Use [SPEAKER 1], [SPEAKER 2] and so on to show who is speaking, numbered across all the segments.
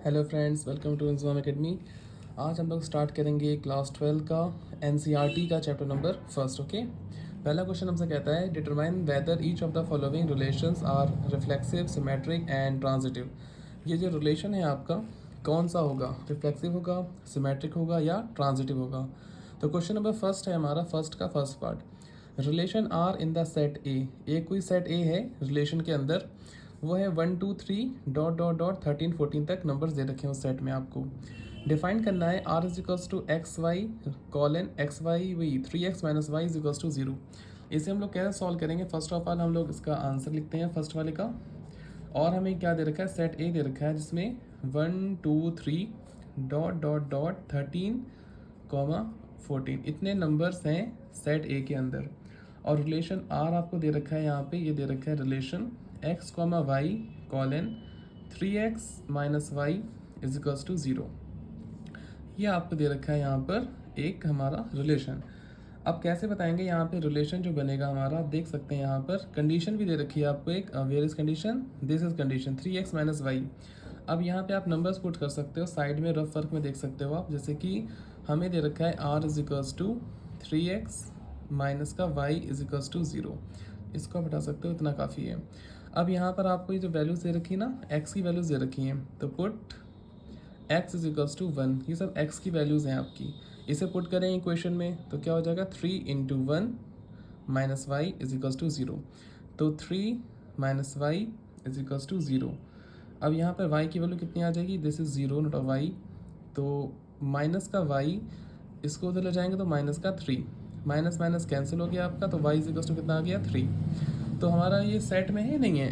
[SPEAKER 1] Hello friends, welcome to इंजॉम academy. आज हम लोग स्टार्ट करेंगे क्लास 12 का एनसीईआरटी का चैप्टर नंबर फर्स्ट। ओके, पहला क्वेश्चन हमसे कहता है determine whether each of the following relations are reflexive, symmetric and transitive. ये जो रिलेशन है आपका कौन सा होगा, रिफ्लेक्सिव होगा, सिमेट्रिक होगा या ट्रांजिटिव होगा। तो क्वेश्चन नंबर फर्स्ट है हमारा, फर्स्ट का first part. Relation R in the set A. एक कोई सेट ए है रिलेशन के अंदर, वो है 1 2 3 डॉट डॉट डॉट 13 14 तक नंबर्स दे रखे हैं उस सेट में। आपको डिफाइन करना है R is equals to x y colon x y we 3x minus y is equals to 0। इसे हम लोग कैसे सॉल्व करेंगे, फर्स्ट ऑफ ऑल हम लोग इसका आंसर लिखते हैं फर्स्ट वाले का। और हमें क्या दे रखा है, सेट ए दे रखा है जिसमें 1 2 3 डॉट डॉट डॉट 13 14 इतने नंबर्स हैं सेट ए के अंदर। और रिलेशन आर आपको दे रखा है यहाँ पे, ये दे रखा है relation x comma y colon 3x minus y is equals to 0। ये आपको दे रखा है यहाँ पर एक हमारा रिलेशन। अब कैसे बताएंगे यहाँ पे रिलेशन जो बनेगा हमारा, आप देख सकते हैं यहाँ पर कंडीशन भी दे रखी है आपको एक, where is condition, this is condition 3x minus y. अब यहाँ पे आप नंबर्स पुट कर सकते हो, साइड में रफ वर्क में देख सकते हो आप, जैसे कि हमें दे रखा है r is equals to 3x minus का y इज इक्वल्स टू 0। इसको आप हटा सकते हो, इतना काफ़ी है। अब यहाँ पर आपको ये जो वैल्यूज दे रखी है ना, x की वैल्यूज दे रखी हैं, तो put x is equals to 1। ये सब x की वैल्यूज़ हैं आपकी। इसे पुट करें इक्वेशन में तो क्या हो जाएगा, 3 into 1 minus y is equals to 0। तो 3 minus y is equals to 0। अब यहाँ पर y की वैल्यू कितनी आ जाएगी, this is 0 not a y। तो माइनस का y, इसको उधर ले जाएंगे तो माइनस का 3, माइनस माइनस कैंसिल हो गया आपका, तो y इज इक्वल्स टू कितना आ गया 3। तो हमारा ये सेट में है नहीं है,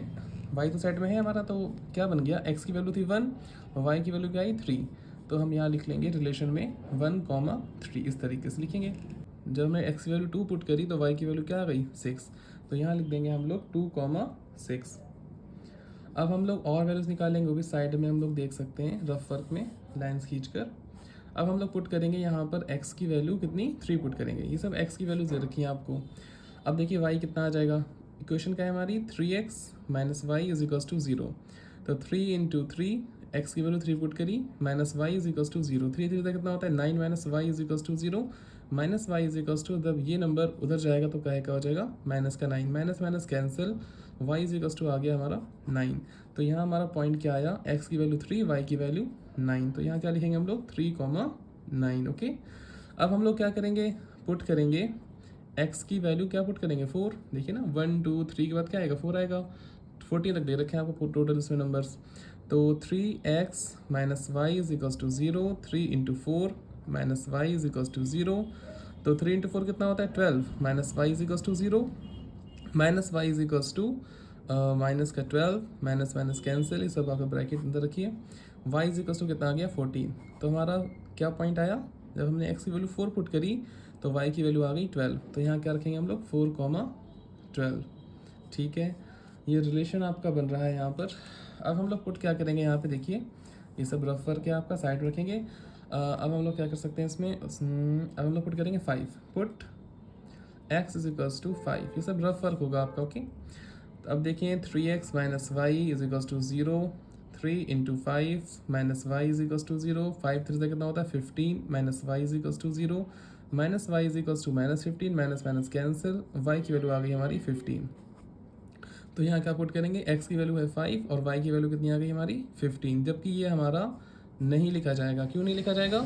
[SPEAKER 1] y तो सेट में है हमारा, तो क्या बन गया, x की वैल्यू थी 1 और y की वैल्यू क्या आई 3। तो हम यहाँ लिख लेंगे रिलेशन में 1,3, इस तरीके से लिखेंगे। जब हमने x की वैल्यू 2 पुट करी तो y की वैल्यू क्या आ गई 6। तो यहाँ लिख देंगे हम लोग 2,6। अब हम लोग और वैल्यूज़ निकालेंगे, वो भी साइड में हम लोग देख सकते हैं रफ वर्क में लाइन्स खींचकर। अब हम लोग पुट करेंगे यहाँ पर x की वैल्यू कितनी 3 पुट करेंगे। ये सब x की वैल्यूज दे रखी हैं आपको। अब देखिए y कितना आ जाएगा, इक्वेशन क्या है हमारी 3x minus y is equals to 0। तो 3 इंटू 3, एक्स की वैल्यू 3 पुट करी, minus y is equals to 0। 3 3 कितना होता है 9 minus y is equals to 0। Minus y is equals to, जब ये नंबर उधर जाएगा तो क्या हो जाएगा, माइनस का 9, minus minus cancel, Y is equals to आ गया हमारा 9। तो यहाँ हमारा पॉइंट क्या आया, एक्स की वैल्यू 3, वाई की वैल्यू 9। तो यहाँ क्या लिखेंगे हम लोग 3,9। ओके, अब हम लोग क्या करेंगे, पुट करेंगे x की वैल्यू क्या पुट करेंगे 4। देखिए ना 1 2 3 के बाद क्या आएगा 4 आएगा। 14 तक दे रखे हैं आपको टोटल इसमें नंबर्स। तो 3x minus y is equals to 0, 3 into 4 minus y is equals to 0। तो 3 इंटू 4 कितना होता है 12, minus y is equals to 0, minus y is equals to minus का 12, माइनस माइनस कैंसिल, ये सब आपका ब्रैकेट अंदर रखिए। वाई इज इक्वल्स टू कितना आ गया 14। तो हमारा क्या पॉइंट आया, जब हमने एक्स की वैल्यू 4 पुट करी तो y की वैल्यू आ गई 12। तो यहाँ क्या रखेंगे हम लोग 4,12। ठीक है, ये रिलेशन आपका बन रहा है यहाँ पर। अब हम लोग पुट क्या करेंगे यहाँ पे, देखिए ये सब रफ वर्क है आपका, साइड रखेंगे। अब हम लोग क्या कर सकते हैं इसमें, अब हम लोग पुट करेंगे 5, put x is equals to 5। ये सब रफ वर्क होगा आपका। ओके, तो अब देखिए 3x minus y is equals to 0, 3 into 5 minus y is equals to 0, 5 3 से कितना होता है 15, minus y is equals to 0, minus y is equals to minus 15, minus minus cancel, y की वैल्यू आ गई हमारी 15। तो यहाँ क्या पुट करेंगे, x की वैल्यू है 5 और y की वैल्यू कितनी आ गई हमारी 15। जबकि ये हमारा नहीं लिखा जाएगा, क्यों नहीं लिखा जाएगा,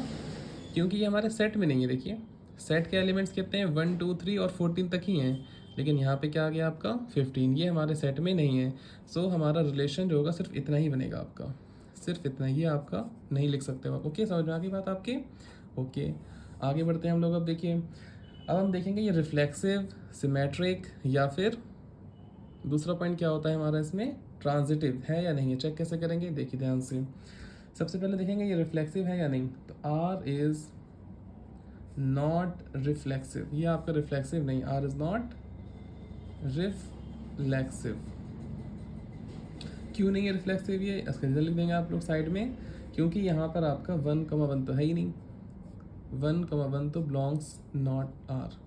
[SPEAKER 1] क्योंकि ये हमारे सेट में नहीं है। देखिए सेट के एलिमेंट्स कितने हैं 1 2 3 और 14 तक ही हैं, लेकिन यहाँ पे क्या आ गया आपका 15, ये हमारे सेट में नहीं है। सो हमारा रिलेशन जो होगा सिर्फ इतना ही बनेगा आपका, सिर्फ इतना ही आपका, नहीं लिख सकते हो आप। ओके, समझ में आ गई बात आपके। ओके, आगे बढ़ते हैं हम लोग। अब देखिए, अब हम देखेंगे ये रिफ्लेक्सिव, सिमेट्रिक या फिर दूसरा पॉइंट क्या होता है हमारा इसमें, ट्रांजिटिव है या नहीं है। चेक कैसे करेंगे, देखिए ध्यान से। सबसे पहले देखेंगे ये रिफ्लेक्सिव है या नहीं। तो आर इज नॉट रिफ्लेक्सिव, ये आपका रिफ्लेक्सिव नहीं, आर इज नॉट रिफ्लेक्सिव। क्यों नहीं है रिफ्लेक्सिव, ये इसका रिजल्ट लिख देंगे आप लोग साइड में, क्योंकि यहाँ पर आपका 1,1 तो है ही नहीं, 1,1 तो बिलोंग्स नॉट आर।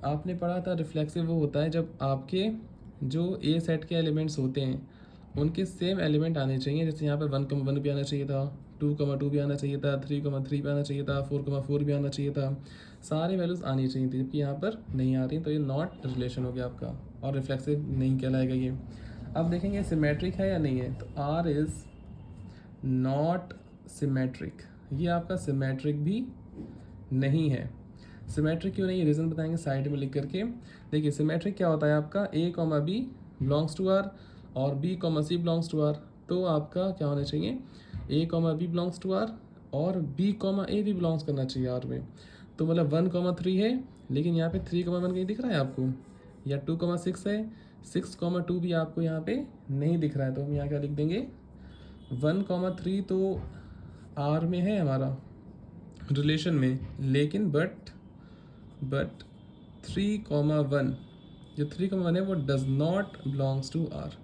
[SPEAKER 1] आपने पढ़ा था रिफ्लेक्सिव वो होता है जब आपके जो ए सेट के एलिमेंट्स होते हैं उनके सेम एलिमेंट आने चाहिए। जैसे यहाँ पर 1,1 भी आना चाहिए था, 2,2 भी आना चाहिए था, 3,3 भी आना चाहिए था, 4,4 भी आना चाहिए था, सारी वैल्यूज़ आनी चाहिए थी, जबकि यहाँ पर नहीं आ रही, तो ये नॉट रिलेशन हो गया आपका और रिफ्लेक्सिव नहीं कहलाएगा ये। अब देखेंगे सिमेट्रिक है या नहीं है, तो आर इज़ नॉट सिमेट्रिक, ये आपका सिमेट्रिक भी नहीं है। सिमेट्रिक क्यों नहीं है, रीज़न बताएंगे साइड में लिख करके। देखिए सिमेट्रिक क्या होता है आपका, A comma B belongs to R और B comma C belongs to R, तो आपका क्या होना चाहिए, A comma B belongs to R और बी कॉमा ए भी बिलोंग्स करना चाहिए आर में। तो मतलब 1,3 है, लेकिन यहाँ पे 3,1 कहीं दिख रहा है आपको, या 2,6 है, 6,2 भी आपको यहाँ पे नहीं दिख रहा है, तो हम यहाँ क्या लिख देंगे, 1,3 तो आर में है हमारा रिलेशन में, लेकिन बट 3,1, जो 3,1 है वो does not belongs to R,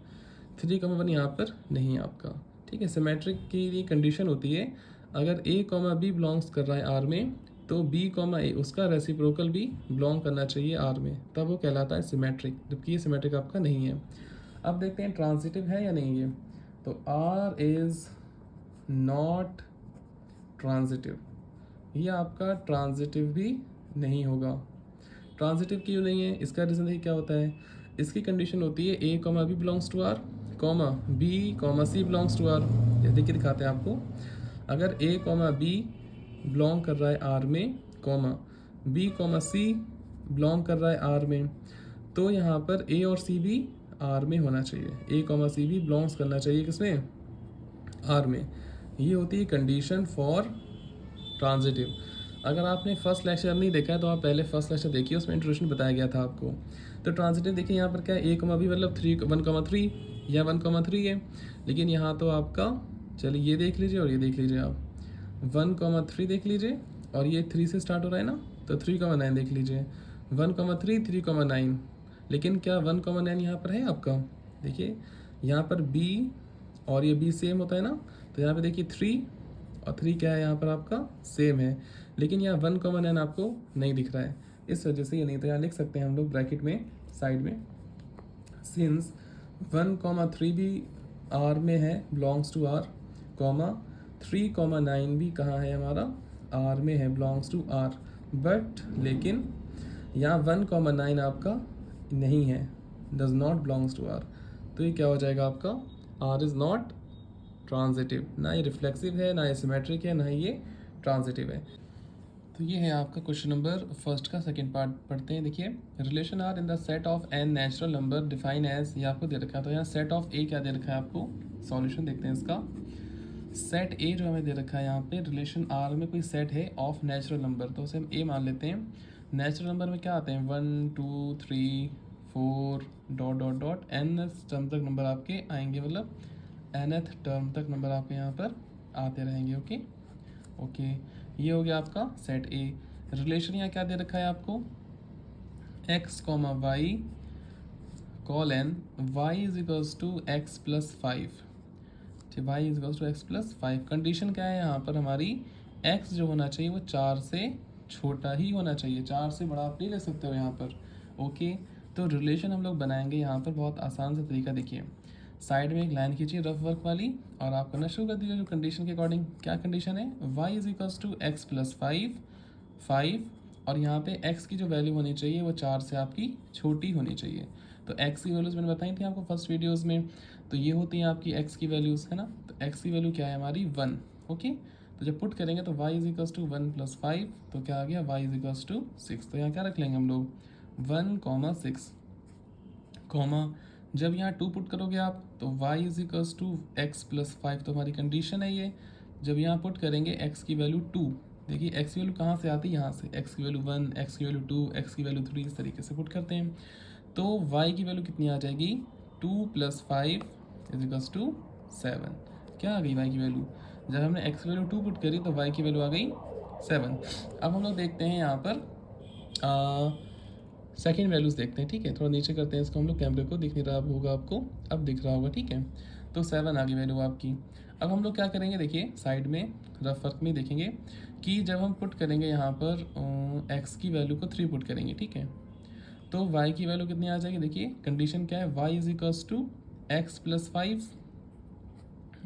[SPEAKER 1] 3,1 यहाँ पर नहीं है आपका। ठीक है, सिमेट्रिक की ये कंडीशन होती है, अगर ए कॉमा बी बिलोंग्स कर रहा है आर में, तो बी कॉमा ए उसका रेसिप्रोकल भी बिलोंग करना चाहिए आर में, तब वो कहलाता है सिमेट्रिक, जबकि ये सिमेट्रिक आपका नहीं है। अब देखते हैं ट्रांजिटिव है या नहीं ये, तो आर इज़ नॉट ट्रांजिटिव, ये आपका ट्रांजिटिव भी नहीं होगा। ट्रांजिटिव क्यों नहीं है, इसका रीज़न देखिए क्या होता है, इसकी कंडीशन होती है A comma B belongs to R comma B comma C belongs to R. देखिए दिखाते हैं आपको, अगर ए कॉमा बी बिलोंग कर रहा है आर में कॉमा बी कॉमा सी बिलोंग कर रहा है आर में, तो यहाँ पर ए और सी भी आर में होना चाहिए, ए कॉमा सी भी बिलोंग्स करना चाहिए किसमें, आर में। ये होती है कंडीशन फॉर ट्रांजिटिव। अगर आपने फर्स्ट लेक्चर नहीं देखा है तो आप पहले फर्स्ट लेक्चर देखिए, उसमें इंट्रोडक्शन बताया गया था आपको। तो ट्रांजिटिव देखिए यहाँ पर क्या है, ए कॉमा बी मतलब 1,3 या 1,3 है, लेकिन यहाँ तो आपका, चलिए ये देख लीजिए और ये देख लीजिए आप, 1,3 देख लीजिए और ये 3 से स्टार्ट हो रहा है ना, तो 3,9 देख लीजिए, 1,3 3,9, लेकिन क्या 1,9 यहाँ पर है आपका, देखिए यहाँ पर बी और ये बी सेम होता है ना, तो यहाँ पे देखिए 3 और 3 क्या है यहाँ पर आपका सेम है, लेकिन यहाँ 1,9 आपको नहीं दिख रहा है, इस वजह से ये नहीं, तो यहाँ लिख सकते हैं हम लोग ब्रैकेट में साइड में, सिंस 1,3 भी आर में है बिलोंग्स टू आर कॉमा 3,9 भी कहाँ है हमारा, आर में है बिलोंग्स टू आर, बट लेकिन यहाँ 1,9 आपका नहीं है, does not belongs to R, तो ये क्या हो जाएगा आपका, आर इज़ नॉट ट्रांजिटिव, ना ये रिफ्लेक्सिव है, ना ये सिमेट्रिक है, ना ही ये ट्रांजिटिव है। तो ये है आपका क्वेश्चन नंबर फर्स्ट का सेकंड पार्ट पढ़ते हैं। देखिए relation R in the set of N natural number define as, ये आपको दे रखा है, तो यहाँ सेट ऑफ ए क्या दे रखा है आपको, सॉल्यूशन देखते हैं इसका। सेट ए जो हमें दे रखा है यहाँ पे, रिलेशन आर में कोई सेट है ऑफ नेचुरल नंबर, तो उसे हम ए मान लेते हैं। नेचुरल नंबर में क्या आते हैं, 1 2 3 4 dot dot dot n term तक नंबर आपके आएंगे, मतलब nth टर्म तक नंबर आपके यहाँ पर आते रहेंगे। ओके ओके, ये हो गया आपका सेट ए। रिलेशन यहाँ क्या दे रखा है आपको, x comma y colon y is equals to x plus 5, ठीक, y is equals to x plus 5। Condition क्या है यहाँ पर हमारी, x जो होना चाहिए वो 4 से छोटा ही होना चाहिए, 4 से बड़ा आप नहीं ले सकते हो यहाँ पर। ओके, तो रिलेशन हम लोग बनाएंगे यहाँ पर बहुत आसान सा तरीका। देखिए साइड में एक लाइन खींचिए रफ वर्क वाली और आप करना शुरू कर दीजिए जो कंडीशन के अकॉर्डिंग। क्या कंडीशन है, y is equals to x plus 5 और यहाँ पे x की जो वैल्यू होनी चाहिए वो 4 से आपकी छोटी होनी चाहिए। तो x की वैल्यूज़ मैंने बताई थी आपको फर्स्ट वीडियोज़ में, तो ये होती हैं आपकी x की वैल्यूज़, है ना। तो x की वैल्यू क्या है हमारी 1। ओके, तो जब पुट करेंगे तो y is equals to 1 plus 5, तो क्या आ गया y इज इक्वल्स टू 6। तो यहाँ क्या रख लेंगे हम लोग 1,6 कॉमा, जब यहाँ 2 पुट करोगे आप तो y is equals to x plus 5, तो हमारी कंडीशन है ये। जब यहाँ पुट करेंगे x की वैल्यू 2, देखिए x की वैल्यू कहाँ से आती है, यहाँ से, x की वैल्यू 1, x की वैल्यू 2, x की वैल्यू 3, इस तरीके से पुट करते हैं। तो y की वैल्यू कितनी आ जाएगी, 2 प्लस 5 इज इक्वल्स टू 7। क्या आ गई y की वैल्यू, जब हमने x की वैल्यू 2 पुट करी तो y की वैल्यू आ गई 7। अब हम लोग देखते हैं यहाँ पर सेकेंड वैल्यूज़ देखते हैं, ठीक है। थोड़ा नीचे करते हैं इसको हम लोग, कैमरे को दिख नहीं रहा होगा आपको, अब दिख रहा होगा, ठीक है। तो 7 आ गई वैल्यू आपकी। अब हम लोग क्या करेंगे, देखिए साइड में रफ वर्क में देखेंगे कि जब हम पुट करेंगे यहाँ पर x की वैल्यू को 3 पुट करेंगे, ठीक है, तो y की वैल्यू कितनी आ जाएगी। देखिए कंडीशन क्या है, y is equals to x plus 5,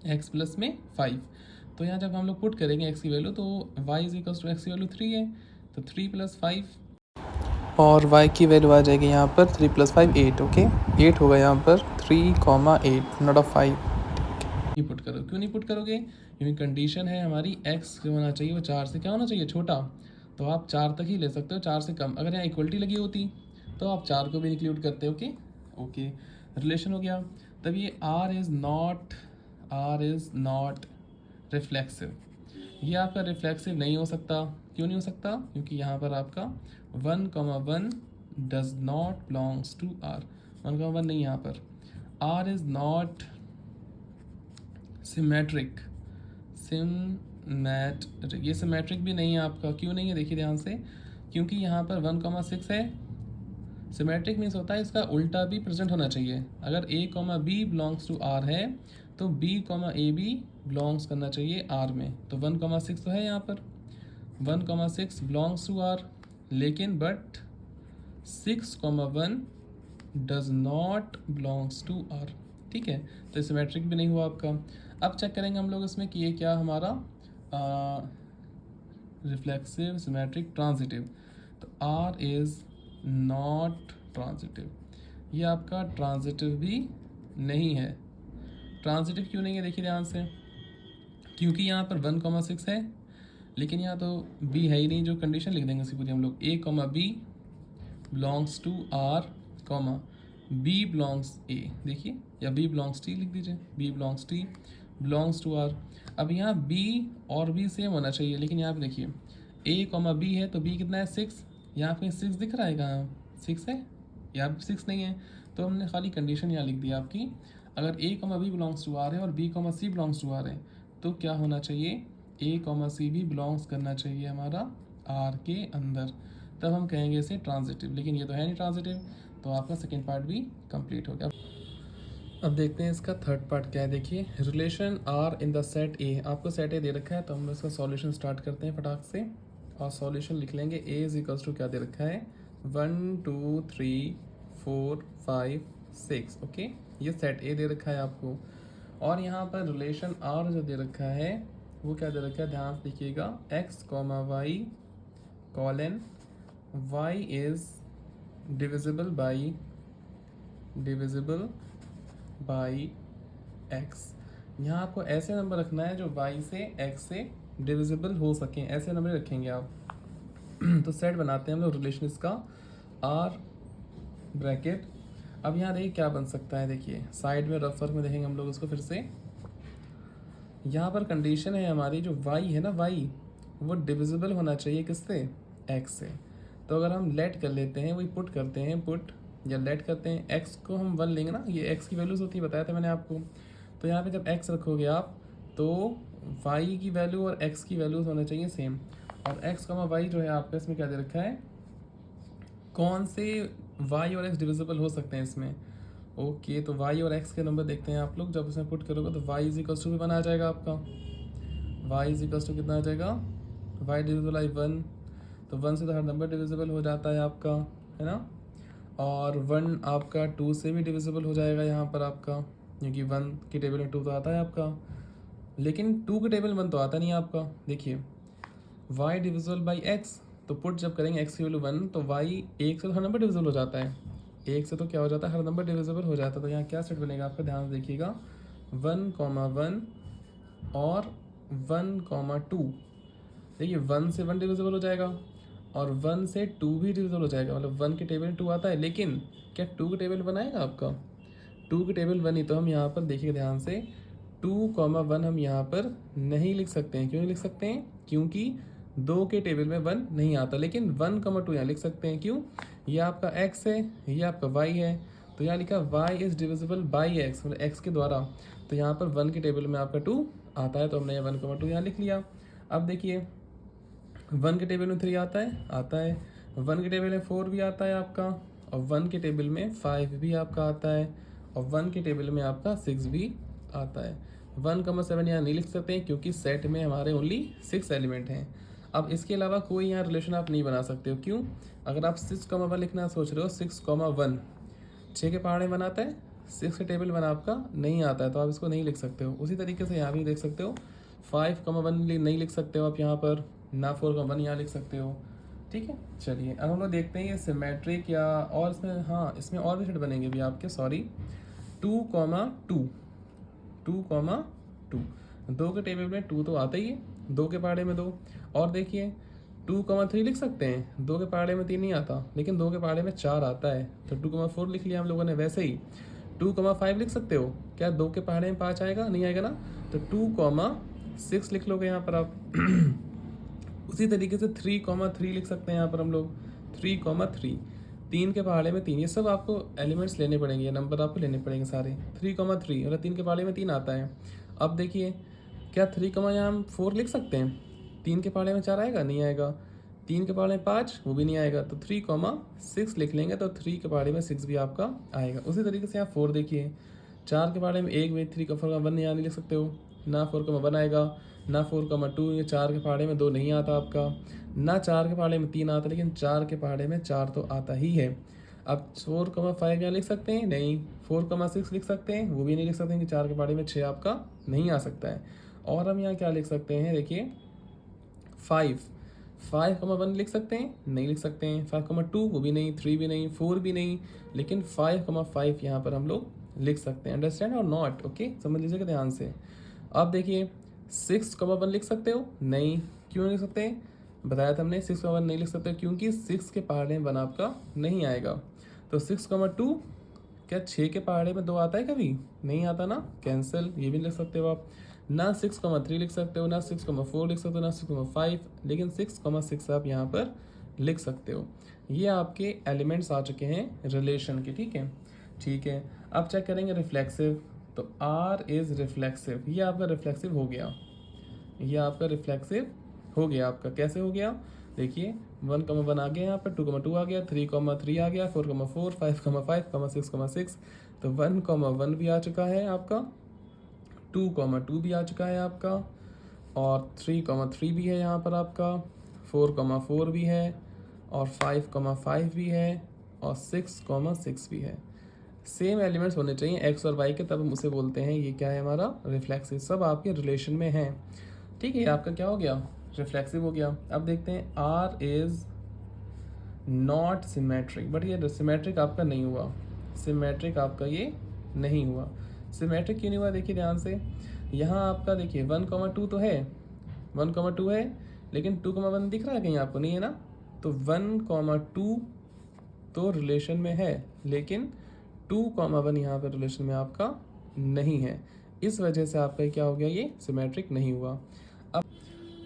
[SPEAKER 1] x plus में 5। तो यहाँ जब हम लोग पुट करेंगे एक्स की वैल्यू तो y is equals to x की वैल्यू 3 है, तो 3 + 5 और y की वैल्यू आ जाएगी यहाँ पर 3 + 5 8। ओके 8 होगा यहाँ पर 3,8 नॉट ऑफ 5। नहीं पुट करो, क्यों नहीं पुट करोगे? क्योंकि कंडीशन है हमारी x जो होना चाहिए वो 4 से क्या होना चाहिए, छोटा। तो आप 4 तक ही ले सकते हो, 4 से कम। अगर यहाँ इक्वलिटी लगी होती तो आप 4 को भी इंक्लूड करते। ओके ओके रिलेशन हो गया। तब ये r इज़ नॉट रिफ्लेक्सिव, ये आपका रिफ्लेक्सिव नहीं हो सकता। क्यों नहीं हो सकता? क्योंकि यहाँ पर आपका 1,1 does not belongs to r। 1,1 नहीं, यहाँ पर r इज़ नॉट सिमेट्रिक। ये सिमेट्रिक भी नहीं है आपका। क्यों नहीं है? देखिए ध्यान से, क्योंकि यहाँ पर 1,6 है। सिमेट्रिक मीन्स होता है इसका उल्टा भी प्रेजेंट होना चाहिए। अगर a, b belongs to r है तो b, a भी बिलोंग्स करना चाहिए r में। तो 1,6 तो है यहाँ पर, 1,6 बिलोंग्स टू r, लेकिन but 6,1 does not belongs to r। ठीक है, तो सिमेट्रिक भी नहीं हुआ आपका। अब चेक करेंगे हम लोग इसमें कि ये क्या हमारा रिफ्लेक्सिव, सिमेट्रिक, ट्रांजिटिव। तो r इज़ नॉट ट्रांजिटिव, ये आपका ट्रांजिटिव भी नहीं है। ट्रांजिटिव क्यों नहीं है? देखिए ध्यान से, क्योंकि यहाँ पर 1,6 है, लेकिन यहाँ तो b है ही नहीं। जो कंडीशन लिख देंगे उसी पूरी हम लोग, a, b belongs to r, b belongs a, देखिए, या b बिलोंग्स t लिख दीजिए, b belongs t belongs to r। अब यहाँ b और b सेम होना चाहिए, लेकिन यहाँ पे देखिए a, b है तो b कितना है 6। यहाँ पे 6 दिख रहा है, कहाँ 6 है? यहाँ पे 6 नहीं है, तो हमने खाली कंडीशन यहाँ लिख दी आपकी। अगर a, b belongs to r है और b, c belongs to r है, तो क्या होना चाहिए? a, c भी बिलोंग्स करना चाहिए हमारा r के अंदर, तब हम कहेंगे इसे ट्रांजिटिव। लेकिन ये तो है नहीं ट्रांजिटिव, तो आपका सेकेंड पार्ट भी कंप्लीट हो गया। अब देखते हैं इसका थर्ड पार्ट क्या है। देखिए, relation R in the set A. आपको सेट ए दे रखा है, तो हम इसका सॉल्यूशन स्टार्ट करते हैं फटाक से और सॉल्यूशन लिख लेंगे। ए इज इक्वल्स टू क्या दे रखा है, 1 2 3 4 5 6। ओके, ये सेट ए दे रखा है आपको। और यहाँ पर रिलेशन आर जो दे रखा है वो क्या दे रखा है, ध्यान से देखिएगा, x, y colon y is divisible by x। यहाँ आपको ऐसे नंबर रखना है जो y से x से डिविजिबल हो सकें, ऐसे नंबर रखेंगे आप। तो सेट बनाते हैं हम लोग रिलेशन इसका, r ब्रैकेट। अब यहाँ देखिए क्या बन सकता है, देखिए साइड में रफ वर्क में देखेंगे हम लोग उसको फिर से। यहाँ पर कंडीशन है हमारी, जो y है ना, y वो डिविजिबल होना चाहिए किससे, x से। तो अगर हम लेट कर लेते हैं, वही पुट करते हैं, पुट या लेट करते हैं, x को हम 1 लेंगे ना, ये x की वैल्यूज होती है, बताया था मैंने आपको। तो यहाँ पे जब x रखोगे आप तो y की वैल्यू और x की वैल्यूज होना चाहिए सेम। और x, y जो है आपका इसमें क्या दे रखा है, कौन से y और x डिविजिबल हो सकते हैं इसमें। ओके, तो y और x के नंबर देखते हैं आप लोग। जब इसमें पुट करोगे तो y इज इक्वल्स टू भी 1 आ जाएगा आपका। y इज इक्वल्स टू कितना आ जाएगा, y डिविजिबल बाई 1। तो 1 से तो हर नंबर डिविजिबल हो जाता है आपका, है ना। और 1 आपका 2 से भी डिविजिबल हो जाएगा यहाँ पर आपका, क्योंकि 1 की टेबल में 2 तो आता है आपका, लेकिन 2 की टेबल में 1 तो आता नहीं आपका। देखिए y डिविजिबल बाई x, तो पुट जब करेंगे x की वैल्यू 1 तो y 1 से तो हर नंबर डिविजिबल हो जाता है, 1 से तो क्या हो जाता है, हर नंबर डिविजिबल हो जाता है। तो यहाँ क्या सेट बनेगा आपका, ध्यान से देखिएगा, 1,1 और 1,2। देखिए 1 से 1 डिविजिबल हो जाएगा और 1 से 2 भी डिविजिबल हो जाएगा। मतलब 1 की टेबल 2 आता है, लेकिन क्या 2 की टेबल 1 आएगा आपका, 2 की टेबल 1 ही। तो हम यहाँ पर देखिए ध्यान से, 2,1 हम यहाँ पर नहीं लिख सकते हैं। क्यों नहीं लिख सकते हैं? क्योंकि 2 के टेबल में 1 नहीं आता, लेकिन 1,2 यहाँ लिख सकते हैं। क्यों? ये आपका x है, ये आपका y है, तो यहाँ लिखा y is divisible by x, मतलब x के द्वारा। तो यहाँ पर 1 की टेबल में आपका 2 आता है, तो हमने 1,2 यहाँ लिख लिया। अब देखिए 1 के टेबल में 3 आता है, 1 के टेबल में 4 भी आता है आपका, और 1 के टेबल में 5 भी आपका आता है, और 1 के टेबल में आपका 6 भी आता है। 1,7 यहाँ नहीं लिख सकते क्योंकि सेट में हमारे ओनली 6 एलिमेंट हैं। अब इसके अलावा कोई यहाँ रिलेशन आप नहीं बना सकते हो। क्यों? अगर आप 6,1 लिखना सोच रहे हो, 6,1 6 के पहाड़े 1 आता है, 6 का टेबल 1 आपका नहीं आता है तो आप इसको नहीं लिख सकते हो। उसी तरीके से यहाँ भी देख सकते हो 5,1 नहीं लिख सकते हो आप यहाँ पर, ना 4,1 यहाँ लिख सकते हो। ठीक है, चलिए अब हम लोग देखते हैं ये सिमेट्रिक या और इसमें, हाँ इसमें और भी सेट बनेंगे भी आपके, सॉरी 2,2, 2,2, 2 के टेबल में 2 तो आता ही है, 2 के पहाड़े में 2। और देखिए 2,3 लिख सकते हैं, 2 के पहाड़े में 3 नहीं आता, लेकिन 2 के पहाड़े में 4 आता है, तो 2,4 लिख लिया हम लोगों ने। वैसे ही 2,5 लिख सकते हो, क्या 2 के पहाड़े में 5 आएगा? नहीं आएगा ना, तो 2,6 लिख लोगे यहाँ पर आप। उसी तरीके से 3,3 लिख सकते हैं यहाँ पर हम लोग, 3,3, 3 के पहाड़े में 3, ये सब आपको एलिमेंट्स लेने पड़ेंगे, ये नंबर आपको लेने पड़ेंगे सारे। 3,3 और 3 के पहाड़े में 3 आता है। अब देखिए क्या 3, यहाँ हम 4 लिख सकते हैं, 3 के पहाड़े में 4 आएगा? नहीं आएगा। 3 के पहाड़े में 5, वो भी नहीं आएगा, तो 3,6 लिख लेंगे, तो 3 के पहाड़े में 6 भी आपका आएगा। उसी तरीके से यहाँ 4 देखिए, 4 के पहाड़े में 1 भी, 3,4,1 यहाँ नहीं लिख सकते हो, ना 4,1 आएगा, ना 4,2, ये 4 के पहाड़े में 2 नहीं आता आपका, ना 4 के पहाड़े में 3 आता, लेकिन 4 के पहाड़े में 4 तो आता ही है। अब 4,5 यहाँ लिख सकते हैं? नहीं। 4,6 लिख सकते हैं? वो भी नहीं लिख सकते हैं कि 4 के पहाड़े में 6 आपका नहीं आ सकता है। और हम यहाँ क्या लिख सकते हैं, देखिए 5,1 लिख सकते हैं? नहीं लिख सकते हैं। 5,2 वो भी नहीं, 3 भी नहीं, 4 भी नहीं, लेकिन 5,5 यहाँ पर हम लोग लिख सकते हैं। अंडरस्टैंड और नॉट? ओके, समझ लीजिएगा ध्यान से। अब देखिए 6,1 लिख सकते हो? नहीं। क्यों नहीं लिख सकते? बताया था हमने 6,1 नहीं लिख सकते क्योंकि 6 के पहाड़े में 1 आपका नहीं आएगा। तो 6,2, क्या 6 के पहाड़े में 2 आता है कभी? नहीं आता ना, कैंसिल, ये भी लिख सकते हो आप। ना 6,3 लिख सकते हो, ना 6,4 लिख सकते हो, ना 6,5, लेकिन 6,6 आप यहाँ पर लिख सकते हो। ये आपके एलिमेंट्स आ चुके हैं रिलेशन के। ठीक है, ठीक है। अब चेक करेंगे रिफ्लेक्सिव, तो R इज़ रिफ्लेक्सिव, ये आपका रिफ्लेक्सिव हो गया, ये आपका रिफ्लेक्सिव हो गया आपका। कैसे हो गया? देखिए 1,1 आ गया यहाँ पर, 2,2 आ गया, 3,3 आ गया, 4,4, 5,5, 6,6, तो 1,1 भी आ चुका है आपका, 2,2 भी आ चुका है आपका, और 3,3 भी है यहाँ पर आपका, 4,4 भी है, और 5,5 भी है, और 6,6 भी है। सेम एलिमेंट्स होने चाहिए एक्स और वाई के, तब हम उसे बोलते हैं ये क्या है हमारा रिफ्लेक्सिव। सब आपके रिलेशन में हैं। ठीक है, ये आपका क्या हो गया? रिफ्लेक्सिव हो गया। अब देखते हैं R is not symmetric, but ये सिमेट्रिक आपका नहीं हुआ, सिमेट्रिक आपका ये नहीं हुआ। सिमेट्रिक क्यों नहीं हुआ? देखिए ध्यान से, यहाँ आपका देखिए 1,2 तो है, 1,2 है, लेकिन 2,1 दिख रहा है कहीं आपको? नहीं है ना, तो 1,2 तो रिलेशन में है, लेकिन 2,1 यहाँ पर रिलेशन में आपका नहीं है। इस वजह से आपका क्या हो गया? ये सिमेट्रिक नहीं हुआ। अब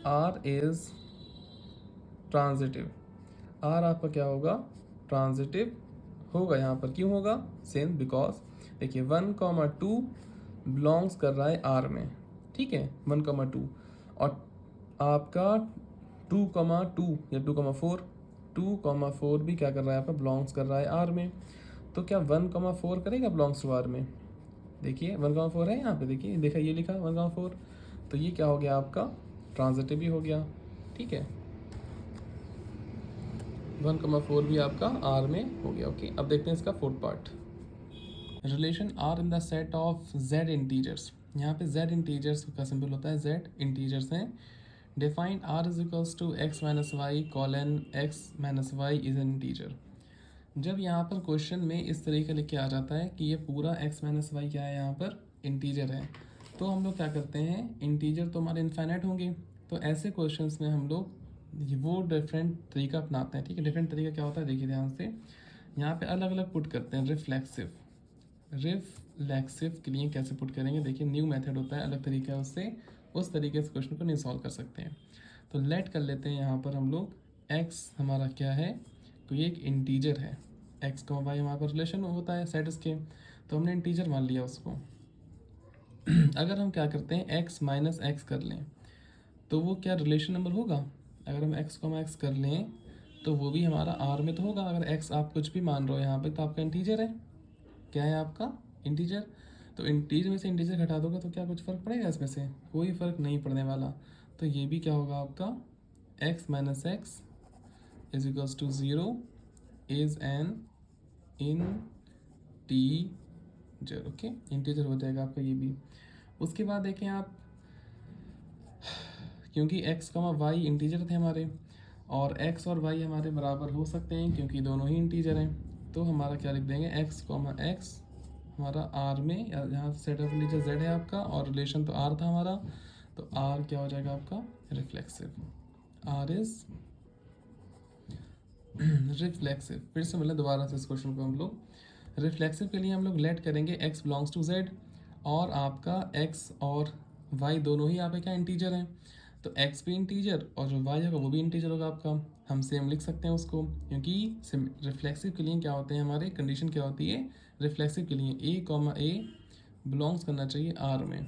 [SPEAKER 1] R इज ट्रांजिटिव, R आपका क्या होगा? ट्रांजिटिव होगा यहाँ पर। क्यों होगा? सेम, बिकॉज देखिए 1,2 बिलोंग्स कर रहा है R में, ठीक है, 1,2, और आपका 2,2 या 2,4 भी क्या कर रहा है आपका? बिलोंग्स कर रहा है R में। तो क्या 1,4 करेगा बिलोंग्स टू R में? देखिए 1,4 है यहाँ पे, देखिए देखा, ये लिखा 1,4, तो ये क्या हो गया आपका? ट्रांजिटिव भी हो गया। ठीक है, 1,4 भी आपका R में हो गया। ओके, अब देखते हैं इसका fourth part. Relation R in the set of Z integers. यहाँ पे Z इंटीजर्स का सिंबल होता है, Z इंटीजर्स हैं। Define R is equals to x minus y colon x minus y is an integer. जब यहाँ पर क्वेश्चन में इस तरीके लिख के आ जाता है कि ये पूरा x माइनस वाई क्या है, यहाँ पर इंटीजर है, तो हम लोग क्या करते हैं, इंटीजर तो हमारे इनफाइनाइट होंगे, तो ऐसे क्वेश्चंस में हम लोग वो डिफरेंट तरीका अपनाते हैं। ठीक है, डिफरेंट तरीका क्या होता है, देखिए ध्यान से, यहाँ पे अलग अलग पुट करते हैं। रिफ्लेक्सिव, रिफ्लेक्सिव के लिए कैसे पुट करेंगे, देखिए न्यू मेथड होता है, अलग तरीका है उससे, उस तरीके से क्वेश्चन को नहीं सॉल्व कर सकते हैं। तो लेट कर लेते हैं यहाँ पर हम लोग, x हमारा क्या है, तो ये एक इंटीजर है, x का वाई हमारे पास रिलेशन होता है सेट इसके, तो हमने इंटीजर मान लिया उसको। अगर हम क्या करते हैं x माइनस एक्स कर लें, तो वो क्या रिलेशन नंबर होगा? अगर हम x को x कर लें तो वो भी हमारा R में तो होगा। अगर x आप कुछ भी मान रहे हो यहाँ पे, तो आपका इंटीजर है, क्या है आपका? इंटीजर। तो इंटीजर में से इंटीजर घटा दोगे तो क्या कुछ फ़र्क पड़ेगा इसमें से? कोई फ़र्क नहीं पड़ने वाला। तो ये भी क्या होगा आपका? x minus x is equals to 0 is an integer. जर, ओके, इंटीजर हो जाएगा आपका ये भी। उसके बाद देखें आप, क्योंकि x, y इंटीजर थे हमारे, और x और y हमारे बराबर हो सकते हैं क्योंकि दोनों ही इंटीजर हैं, तो हमारा क्या लिख देंगे, x, x हमारा r में, यहाँ सेट ऑफ इंटीजर z है आपका, और रिलेशन तो r था हमारा, तो r क्या हो जाएगा आपका, रिफ्लेक्सिव। r is reflexive. फिर से मतलब दोबारा से इस क्वेश्चन को हम लोग रिफ्लेक्सिव के लिए हम लोग लेट करेंगे x बिलोंग्स टू z, और आपका x और y दोनों ही यहाँ पे क्या इंटीजर हैं, तो x भी इंटीजर और जो y होगा वो भी इंटीजर होगा आपका। हम सेम लिख सकते हैं उसको, क्योंकि रिफ्लेक्सिव के लिए क्या होते हैं हमारे, कंडीशन क्या होती है रिफ्लेक्सिव के लिए, a बिलोंग्स करना चाहिए r में।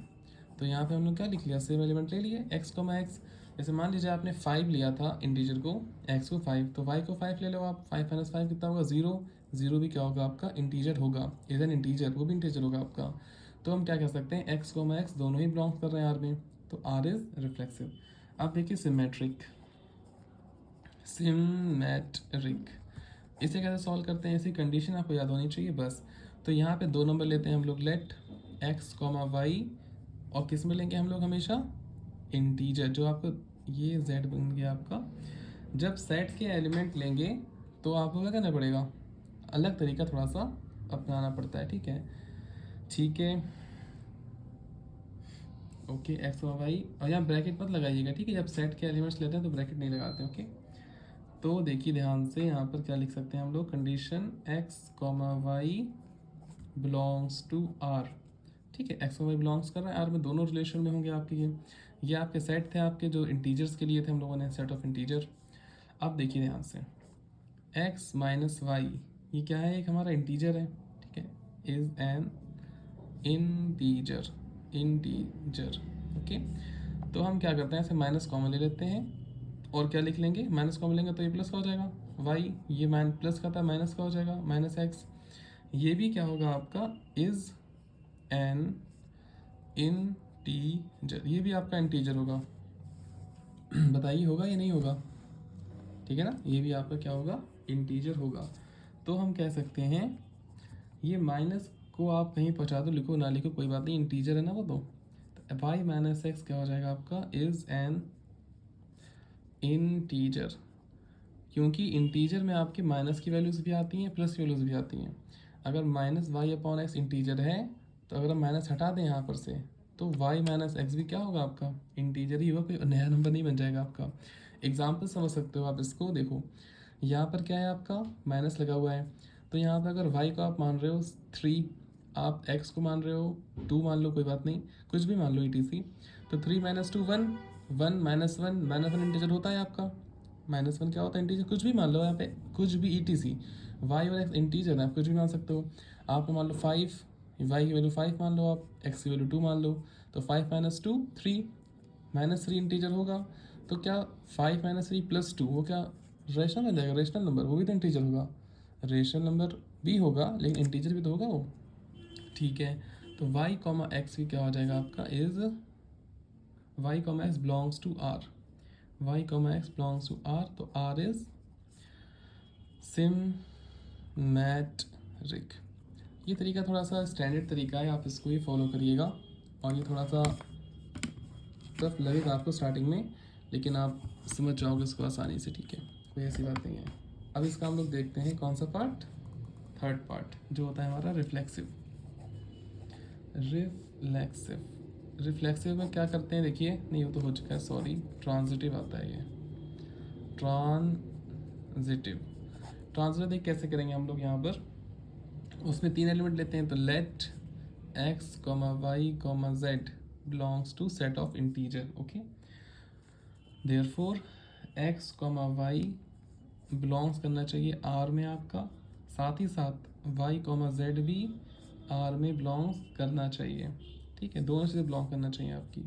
[SPEAKER 1] तो यहाँ पे हमने क्या लिख लिया, सेम एलिमेंट ले लिए x, x। जैसे मान लीजिए आपने 5 लिया था इंटीजर को, x को 5, तो y को 5 ले लो आप, 5 माइनस 5 कितना होगा, 0। 0 भी क्या होगा आपका, इंटीजर होगा, इज एन इंटीजर, वो भी इंटीजर होगा आपका। तो हम क्या कह सकते हैं, x, x दोनों ही बिलोंग्स कर रहे हैं r में, तो r इज रिफ्लेक्सिव। अब देखिए सिमेट्रिक, सिमेट्रिक इसे कैसे सॉल्व करते हैं, ऐसी कंडीशन आपको याद होनी चाहिए बस। तो यहाँ पे 2 नंबर लेते हैं हम लोग, लेट x, y, और किस में लेंगे हम लोग हमेशा, इंटीजर, जो आपको ये z बन गया आपका। जब सेट के एलिमेंट लेंगे तो आपको क्या करना पड़ेगा, अलग तरीका थोड़ा सा अपनाना पड़ता है, ठीक है, ठीक है, ओके, एक्स और वाई, और यहाँ ब्रैकेट मत लगाइएगा, ठीक है, जब सेट के एलिमेंट्स लेते हैं तो ब्रैकेट नहीं लगाते, ओके। तो देखिए ध्यान से, यहाँ पर क्या लिख सकते हैं हम लोग, condition x, y belongs to r, ठीक है, x और y बिलोंग्स कर रहा है r में, दोनों रिलेशन में होंगे आपके। ये आपके सेट थे आपके जो इंटीजर्स के लिए थे हम लोगों ने, सेट ऑफ इंटीजर। अब देखिए ध्यान से, x माइनस वाई, ये क्या है, एक हमारा इंटीजर है, ठीक है, is an integer, integer, okay. तो हम क्या करते हैं, ऐसे माइनस कॉमन ले लेते हैं, और क्या लिख लेंगे, माइनस कॉमन लेंगे तो ये प्लस का हो जाएगा, वाई ये प्लस का था, माइनस का हो जाएगा, माइनस एक्स, ये भी क्या होगा आपका, इज एन इंटीजर, ये भी आपका इंटीजर होगा। बताइए होगा या नहीं होगा, ठीक है ना, ये भी आपका क्या होगा, इंटीजर होगा। तो हम कह सकते हैं, ये माइनस को आप कहीं पहुंचा दो, लिखो ना लिखो कोई बात नहीं, इंटीजर है ना वो, तो वाई माइनस एक्स क्या हो जाएगा आपका, इज एन इंटीजर, क्योंकि इंटीजर में आपके माइनस की वैल्यूज भी आती हैं, प्लस की वैल्यूज भी आती हैं। अगर minus y upon x integer है, तो अगर हम माइनस हटा दें यहाँ पर से, तो वाई माइनस एक्स भी क्या होगा आपका, इंटीजर ही होगा, कोई नया नंबर नहीं बन जाएगा आपका। एग्जाम्पल समझ सकते हो आप इसको, देखो यहाँ पर क्या है आपका, माइनस लगा हुआ है, तो यहाँ पर अगर वाई को आप मान रहे हो 3, आप एक्स को मान रहे हो 2, मान लो कोई बात नहीं, कुछ भी मान लो ETC, तो 3 माइनस 2 1, 1 माइनस 1, माइनस 1 इंटीजर होता है आपका, माइनस 1 क्या होता है, इंटीजर, कुछ भी मान लो यहाँ पे, कुछ भी ETC, वाई और एक्स इंटीजर है, आप कुछ भी मान सकते हो। आप मान लो 5, वाई की वैल्यू 5 मान लो, आप एक्स की वैल्यू 2 मान लो, तो 5 माइनस 2 3, माइनस 3 इंटीजर होगा, तो क्या 5 माइनस 3 प्लस 2 वो क्या रेशनल बन जाएगा, रेशनल नंबर, वो भी तो इंटीजर होगा, रेशनल नंबर भी होगा लेकिन इंटीजर भी तो होगा वो, ठीक है। तो y कॉमा एक्स भी क्या हो जाएगा आपका, is y comma x belongs to r, y comma x belongs to r, तो r इज सिमेट्रिक। ये तरीका थोड़ा सा स्टैंडर्ड तरीका है, आप इसको ही फॉलो करिएगा, और ये थोड़ा सा टफ लगेगा आपको स्टार्टिंग में, लेकिन आप समझ जाओगे इसको आसानी से, ठीक है, कोई ऐसी बात नहीं है। अब इसका हम लोग देखते हैं कौन सा पार्ट, थर्ड पार्ट जो होता है हमारा रिफ्लेक्सिव। रिफ्लेक्सिव, रिफ्लेक्सिव में क्या करते हैं, देखिए, नहीं वो तो हो चुका है, सॉरी, ट्रांजिटिव आता है ये, ट्रांजिटिव। ट्रांजिटिव देख कैसे करेंगे हम लोग, यहाँ पर उसमें 3 एलिमेंट लेते हैं, तो let x comma y comma z belongs to set of integer, okay, therefore x comma y belongs करना चाहिए आर में आपका, साथ ही साथ वाई कॉमा जेड भी आर में बिलोंग्स करना चाहिए, ठीक है, दोनों चीज़ें बिलोंग करना चाहिए आपकी,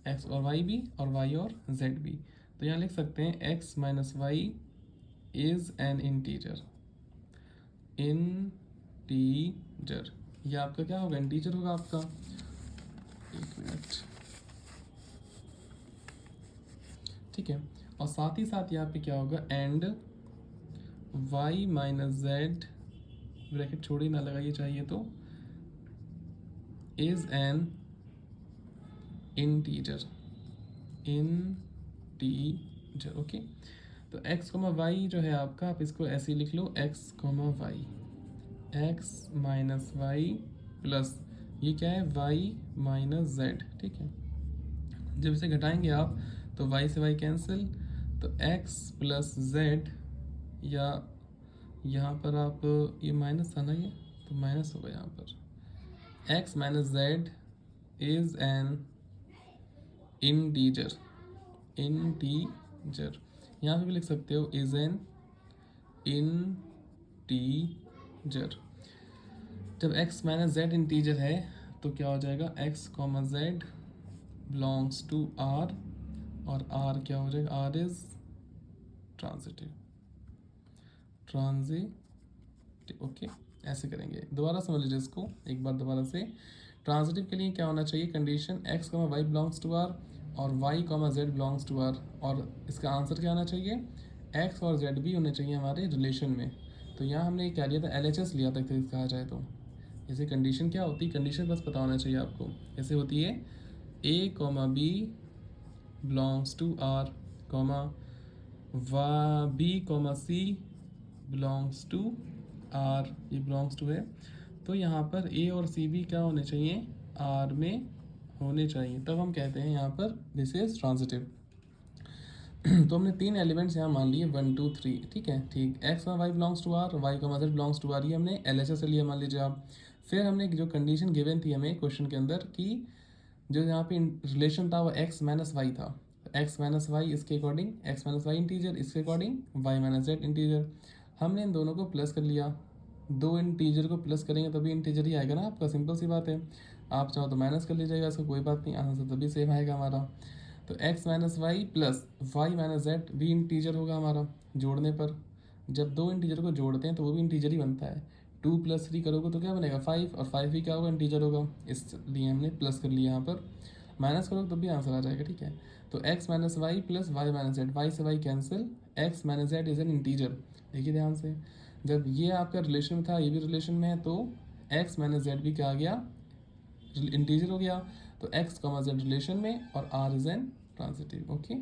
[SPEAKER 1] एक्स और वाई भी, और वाई और जेड भी। तो यहाँ लिख सकते हैं x minus y is an integer, integer, ये आपका क्या होगा, इंटीजर होगा आपका, एक मिनट, ठीक है, और साथ ही साथ यहाँ पे क्या होगा, and y minus z, bracket छोड़ी ना लगाइए चाहिए तो, इज एन इंटीजर, ओके। तो x कॉमा वाई जो है आपका, आप इसको ऐसे ही लिख लो, x comma y, x minus Y plus ये क्या है, y माइनस जेड, ठीक है। जब इसे घटाएंगे आप तो y से y कैंसिल, तो x प्लस z, या यहाँ पर आप ये माइनस था ना, ये तो माइनस होगा यहाँ पर, x minus Z is an integer, यहाँ पे भी लिख सकते हो इज एन इंटीजर। जब x माइनस जेड इंटीजर है तो क्या हो जाएगा, x comma z belongs to r, और r क्या हो जाएगा, r इज ट्रांजिटिव, ओके। ऐसे करेंगे, दोबारा समझ लीजिए इसको एक बार दोबारा से। ट्रांजिटिव के लिए क्या होना चाहिए condition, x comma y belongs to r और y comma z belongs to r, और इसका आंसर क्या आना चाहिए, x और z भी होने चाहिए हमारे रिलेशन में। तो यहाँ हमने क्या लिया था, LHS लिया था कहा जाए तो। जैसे कंडीशन क्या होती है, कंडीशन बस पता होना चाहिए आपको, ऐसे होती है a comma B belongs to r comma b comma C belongs to r, ये बिलोंग्स टू है, तो यहाँ पर a और c भी क्या होने चाहिए, r में होने चाहिए, तब हम कहते हैं यहाँ पर दिस इज ट्रांजिटिव। तो हमने 3 एलिमेंट्स यहाँ मान लिए 1 2 3, ठीक है, ठीक। x और y belongs to r, y का z बिलोंग्स टू r, ये हमने LHS से लिया मान लीजिए आप। फिर हमने जो कंडीशन गिवन थी हमें क्वेश्चन के अंदर कि जो यहाँ पे रिलेशन था वो x माइनस वाई था, x माइनस वाई इसके according x minus Y integer, इसके according y minus Z integer. हमने इन दोनों को प्लस कर लिया, दो इंटीजर को प्लस करेंगे तभी इंटीजर ही आएगा ना आपका, सिंपल सी बात है। आप चाहो तो माइनस कर लीजिएगा, इसका कोई बात नहीं, आंसर तभी सेम आएगा हमारा। तो x minus Y plus Y minus z भी इंटीजर होगा हमारा जोड़ने पर। जब दो इंटीजर को जोड़ते हैं तो वो भी इंटीजर ही बनता है। 2 + 3 करोगे तो क्या बनेगा 5, और 5 भी क्या होगा, इंटीजर होगा, इसलिए हमने प्लस कर लिया यहाँ पर। माइनस करोगे तो भी आंसर आ जाएगा, ठीक है। तो x minus Y plus Y minus Z, Y से Y cancel, x minus Z is an integer. देखिए ध्यान से, जब ये आपका रिलेशन में था ये भी रिलेशन में है, तो x माइनस जेड भी क्या आ गया, इंटीजर हो गया। तो x कॉमा जेड रिलेशन में और r is an transitive, okay.